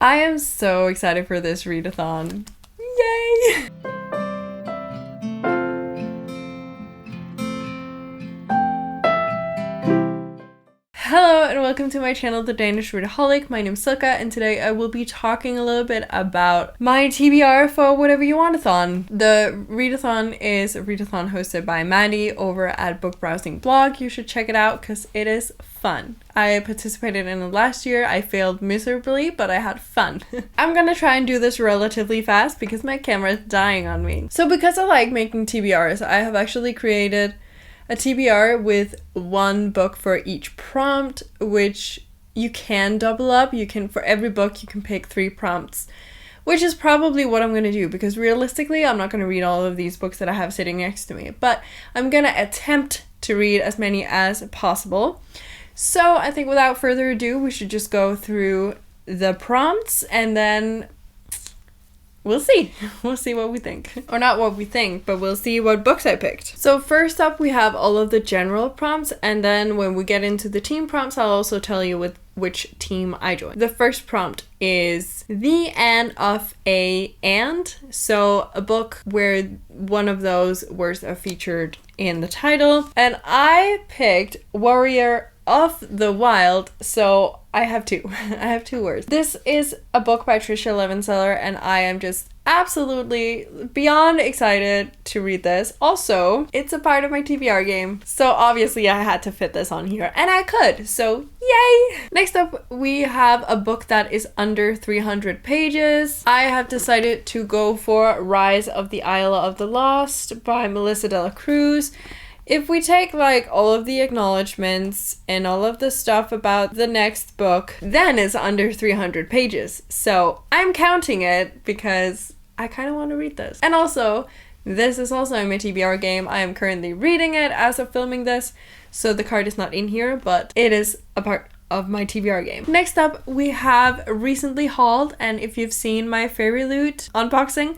I am so excited for this readathon. Yay! Hello and welcome to my channel, The Danish Readaholic. My name's Silka and today I will be talking a little bit about my TBR for Whatever You Want-a-thon. The readathon is a readathon hosted by Maddie over at Book Browsing Blog. You should check it out because it is fun. I participated in it last year. I failed miserably, but I had fun. I'm gonna try and do this relatively fast because my camera is dying on me. So because I like making TBRs, I have actually created a TBR with one book for each prompt, which you can double up. You can, for every book, you can pick 3 prompts, which is probably what I'm gonna do because realistically, I'm not gonna read all of these books that I have sitting next to me, but I'm gonna attempt to read as many as possible. So I think without further ado, we should just go through the prompts and then we'll see. We'll see what we think. Or not what we think, but we'll see what books I picked. So first up, we have all of the general prompts, and then when we get into the team prompts, I'll also tell you with which team I joined. The first prompt is the end of a and. So a book where one of those words are featured in the title. And I picked Warrior of the Wild, so I have 2. I have 2 words. This is a book by Tricia Levenseller, and I am just absolutely beyond excited to read this. Also, it's a part of my TBR game, so obviously I had to fit this on here, and I could, so yay! Next up, we have a book that is under 300 pages. I have decided to go for Rise of the Isle of the Lost by Melissa de la Cruz. If we take like all of the acknowledgements and all of the stuff about the next book, then it's under 300 pages. So I'm counting it because I kind of want to read this. And also, this is also in my TBR game. I am currently reading it as of filming this, so the card is not in here, but it is a part of my TBR game. Next up, we have Recently Hauled, and if you've seen my Fairy Loot unboxing,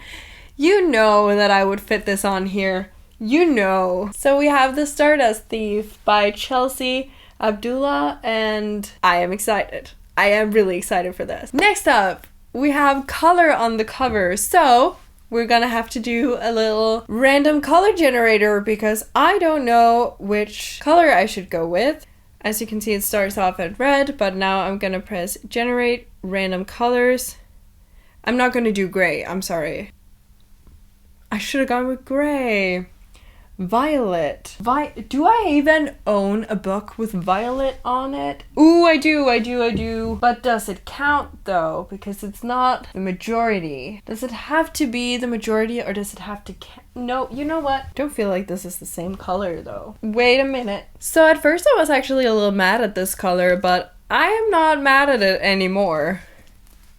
you know that I would fit this on here. You know. So we have The Stardust Thief by Chelsea Abdullah, and I am excited. I am really excited for this. Next up, we have color on the cover. So we're gonna have to do a little random color generator because I don't know which color I should go with. As you can see, it starts off at red, but now I'm gonna press generate random colors. I'm not gonna do gray, I'm sorry. I should have gone with gray. Violet. Do I even own a book with violet on it? Ooh, I do. But does it count though? Because it's not the majority. Does it have to be the majority or does it have to No, you know what? I don't feel like this is the same color though. Wait a minute. So at first I was actually a little mad at this color, but I am not mad at it anymore.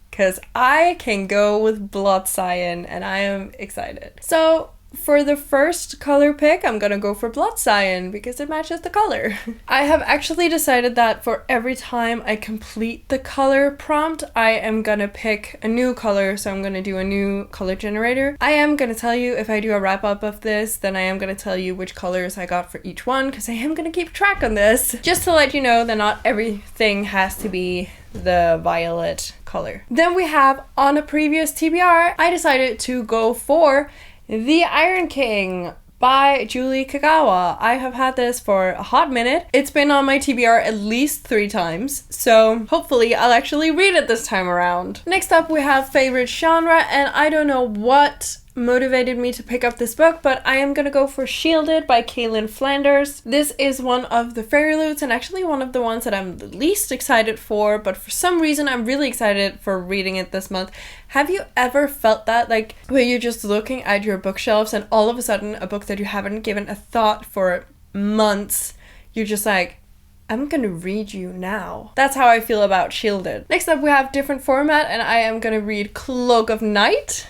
Because I can go with blood cyan and I am excited. So for the first color pick, I'm gonna go for blood cyan because it matches the color. I have actually decided that for every time I complete the color prompt, I am gonna pick a new color, so I'm gonna do a new color generator. I am gonna tell you if I do a wrap up of this, then I am gonna tell you which colors I got for each one because I am gonna keep track on this. Just to let you know that not everything has to be the violet color. Then we have, on a previous TBR, I decided to go for The Iron King by Julie Kagawa. I have had this for a hot minute. It's been on my TBR at least 3 times, so hopefully I'll actually read it this time around. Next up, we have favorite genre, and I don't know what motivated me to pick up this book, but I am gonna go for Shielded by Kaylin Flanders. This is one of the Fairy Loots and actually one of the ones that I'm the least excited for, but for some reason I'm really excited for reading it this month. Have you ever felt that? Like, where you're just looking at your bookshelves and all of a sudden a book that you haven't given a thought for months, you're just like, I'm gonna read you now. That's how I feel about Shielded. Next up, we have different format, and I am gonna read Cloak of Night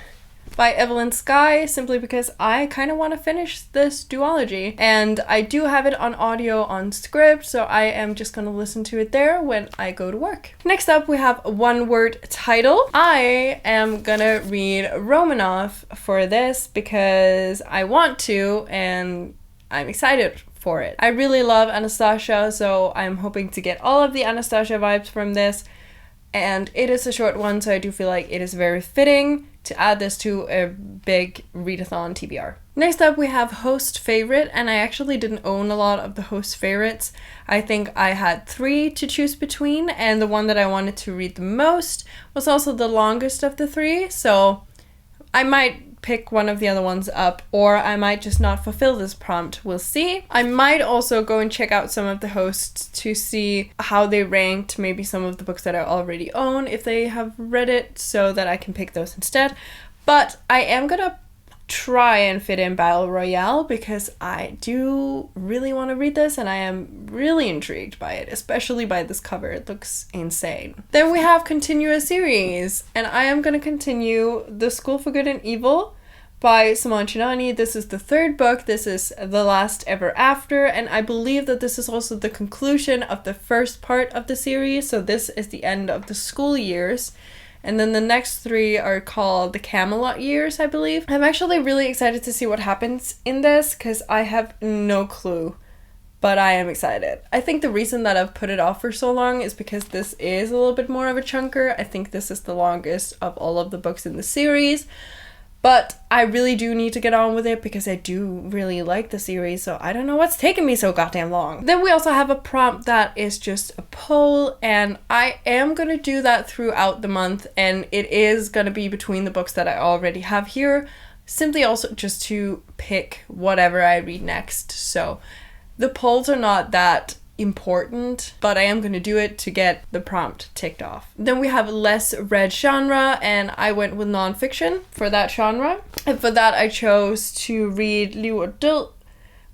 by Evelyn Skye, simply because I kind of want to finish this duology. And I do have it on audio on script, so I am just going to listen to it there when I go to work. Next up, we have one word title. I am gonna read Romanoff for this because I want to, and I'm excited for it. I really love Anastasia, so I'm hoping to get all of the Anastasia vibes from this. and it is a short one, so I do feel like it is very fitting to add this to a big readathon TBR. Next up we have host favorite, and I actually didn't own a lot of the host favorites. I think I had 3 to choose between, and the one that I wanted to read the most was also the longest of the 3, so I might pick one of the other ones up, or I might just not fulfill this prompt. We'll see. I might also go and check out some of the hosts to see how they ranked maybe some of the books that I already own if they have read it, so that I can pick those instead. But I am gonna try and fit in Battle Royale because I do really want to read this and I am really intrigued by it, especially by this cover. It looks insane. Then we have continue a series, and I am going to continue The School for Good and Evil by Simone Chinani. This is the 3rd book. This is The Last Ever After, and I believe that this is also the conclusion of the first part of the series, so this is the end of the school years. And then the next 3 are called the Camelot Years, I believe. I'm actually really excited to see what happens in this because I have no clue, but I am excited. I think the reason that I've put it off for so long is because this is a little bit more of a chunker. I think this is the longest of all of the books in the series, but I really do need to get on with it because I do really like the series, so I don't know what's taking me so goddamn long. Then we also have a prompt that is just a poll, and I am going to do that throughout the month, and it is going to be between the books that I already have here, simply also just to pick whatever I read next. So the polls are not that important, but I am going to do it to get the prompt ticked off. Then we have less read genre, and I went with nonfiction for that genre. And for that I chose to read Liv og Død,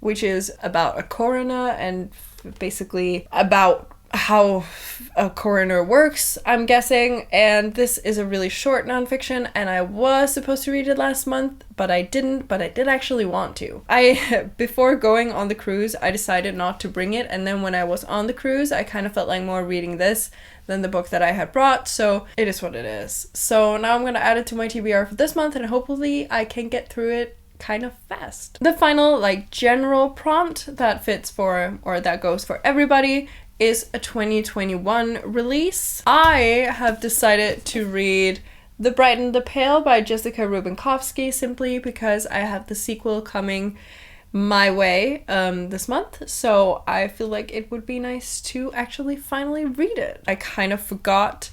which is about a coroner and basically about how a coroner works, I'm guessing. And this is a really short nonfiction, and I was supposed to read it last month, but I didn't, but I did actually want to. Before going on the cruise, I decided not to bring it, and then when I was on the cruise, I kind of felt like more reading this than the book that I had brought, so it is what it is. So now I'm gonna add it to my TBR for this month, and hopefully I can get through it kind of fast. The final, like, general prompt that fits for, or that goes for everybody, is a 2021 release. I have decided to read The Bright and the Pale by Jessica Rubinkovsky simply because I have the sequel coming my way this month, so I feel like it would be nice to actually finally read it. I kind of forgot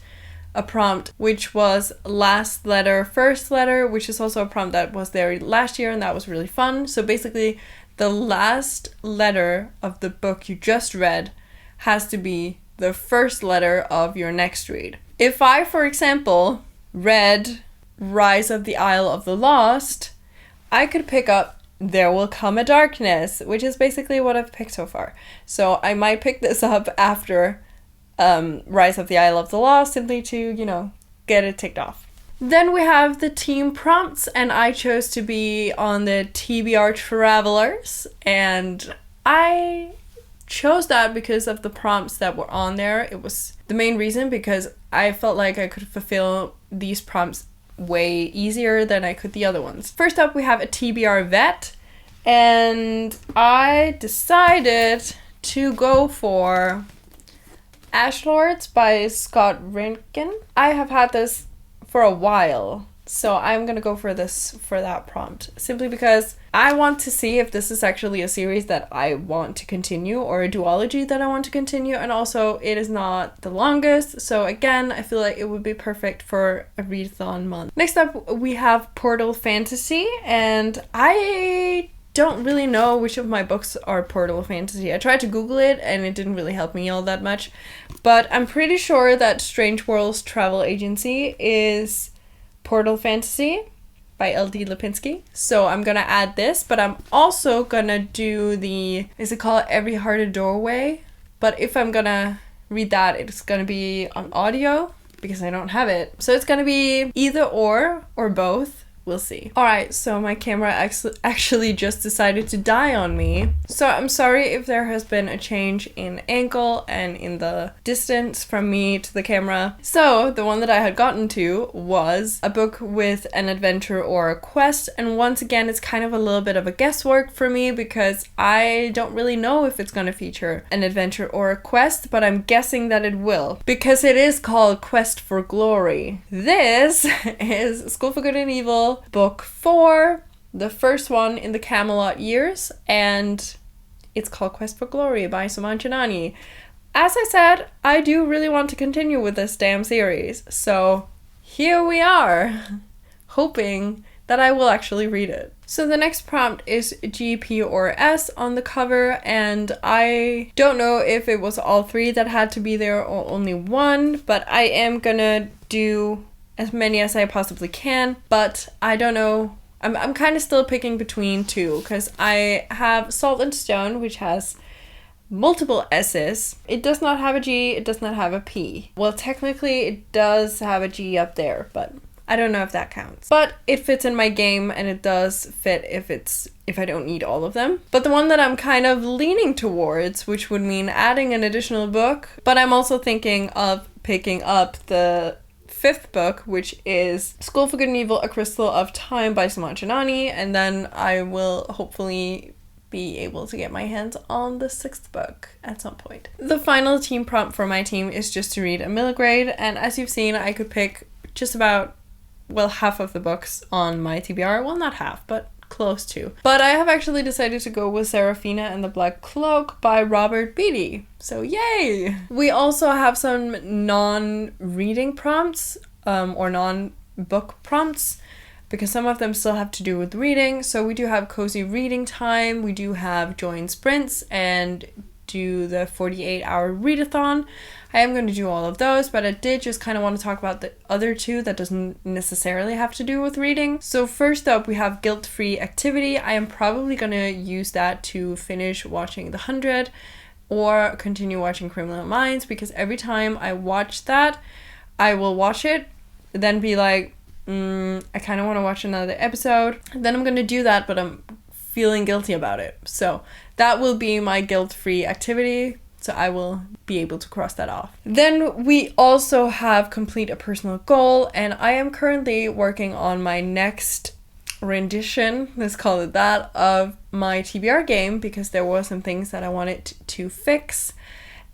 a prompt which was Last Letter, First Letter, which is also a prompt that was there last year and that was really fun. So basically the last letter of the book you just read has to be the first letter of your next read. If I, for example, read Rise of the Isle of the Lost, I could pick up There Will Come a Darkness, which is basically what I've picked so far. So I might pick this up after Rise of the Isle of the Lost, simply to, you know, get it ticked off. Then we have the team prompts, and I chose to be on the TBR Travelers, and I chose that because of the prompts that were on there. It was the main reason because I felt like I could fulfill these prompts way easier than I could the other ones. First up we have a TBR vet, and I decided to go for Ash Lords by Scott Rankin. I have had this for a while, so I'm gonna go for that prompt simply because I want to see if this is actually a series that I want to continue, or a duology that I want to continue, and also it is not the longest, so again I feel like it would be perfect for a readathon month. Next up we have Portal Fantasy, and I don't really know which of my books are Portal Fantasy. I tried to Google it and it didn't really help me all that much, but I'm pretty sure that Strange Worlds Travel Agency is Portal Fantasy by L.D. Lipinski. So I'm gonna add this, but I'm also gonna do the, is it called Every Heart a Doorway? But if I'm gonna read that, it's gonna be on audio because I don't have it. So it's gonna be either or both. we'll see. Alright, so my camera actually just decided to die on me. So I'm sorry if there has been a change in angle and in the distance from me to the camera. So the one that I had gotten to was a book with an adventure or a quest, and once again it's kind of a little bit of a guesswork for me because I don't really know if it's going to feature an adventure or a quest, but I'm guessing that it will because it is called Quest for Glory. This is School for Good and Evil, book 4, the first one in the Camelot Years, and it's called Quest for Glory by Suman Chinani. As I said, I do really want to continue with this damn series, so here we are, hoping that I will actually read it. So the next prompt is G, P, or S on the cover, and I don't know if it was all 3 that had to be there or only 1, but I am gonna do as many as I possibly can, but I don't know. I'm kind of still picking between 2 because I have Salt and Stone, which has multiple S's. It does not have a G, it does not have a P. Well, technically it does have a G up there, but I don't know if that counts. But it fits in my game and it does fit if I don't need all of them. But the one that I'm kind of leaning towards, which would mean adding an additional book, but I'm also thinking of picking up the 5th book, which is School for Good and Evil, A Crystal of Time by Suman Chinani, and then I will hopefully be able to get my hands on the 6th book at some point. The final team prompt for my team is just to read a middle grade, and as you've seen, I could pick just about, well, half of the books on my TBR. Well, not half, but close to. But I have actually decided to go with Seraphina and the Black Cloak by Robert Beatty. So yay! We also have some non-reading prompts, or non-book prompts, because some of them still have to do with reading. So we do have Cozy Reading Time, we do have Join Sprints, and do the 48-hour readathon. I am going to do all of those, but I did just kind of want to talk about the other 2 that doesn't necessarily have to do with reading. So first up, we have Guilt-Free Activity. I am probably going to use that to finish watching The 100 or continue watching Criminal Minds, because every time I watch that, I will watch it, then be like, I kind of want to watch another episode. Then I'm going to do that, but I'm feeling guilty about it. So that will be my guilt-free activity. So I will be able to cross that off. Then we also have Complete a Personal Goal, and I am currently working on my next rendition, let's call it that, of my TBR game, because there were some things that I wanted to fix.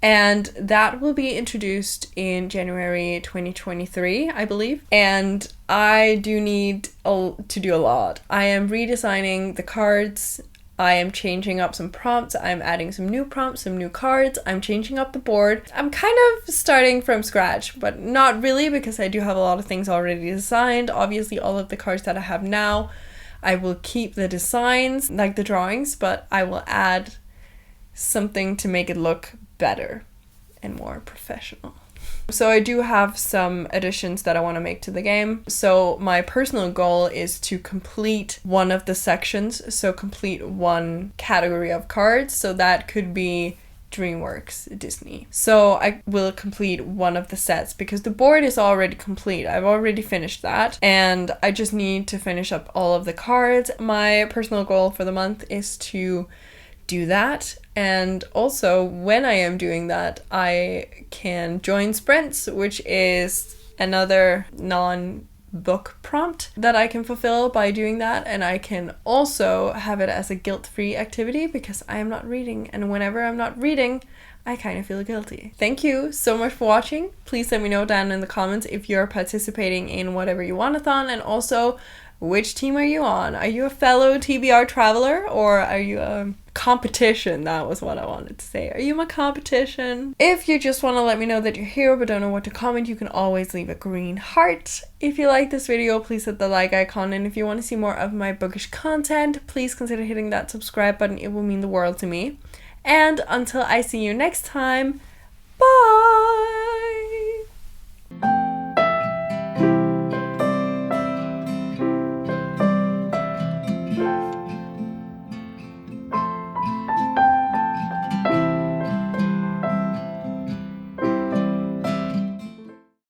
And that will be introduced in January 2023, I believe. And I do need to do a lot. I am redesigning the cards. I am changing up some prompts. I'm adding some new prompts, some new cards. I'm changing up the board. I'm kind of starting from scratch, but not really, because I do have a lot of things already designed. Obviously, all of the cards that I have now, I will keep the designs, like the drawings, but I will add something to make it look better and more professional. So I do have some additions that I want to make to the game. So my personal goal is to complete one of the sections, so complete one category of cards. So that could be DreamWorks, Disney. So I will complete one of the sets because the board is already complete. I've already finished that and I just need to finish up all of the cards. My personal goal for the month is to do that, and also when I am doing that I can join sprints, which is another non-book prompt that I can fulfill by doing that, and I can also have it as a guilt-free activity because I am not reading, and whenever I'm not reading I kind of feel guilty. Thank you so much for watching. Please let me know down in the comments if you're participating in Whatever You Want-a-thon, and also which team are you on? Are you a fellow TBR traveler or are you a competition? That was what I wanted to say. Are you my competition? If you just want to let me know that you're here but don't know what to comment, you can always leave a green heart. If you like this video, please hit the like icon, and if you want to see more of my bookish content, please consider hitting that subscribe button. It will mean the world to me. And until I see you next time,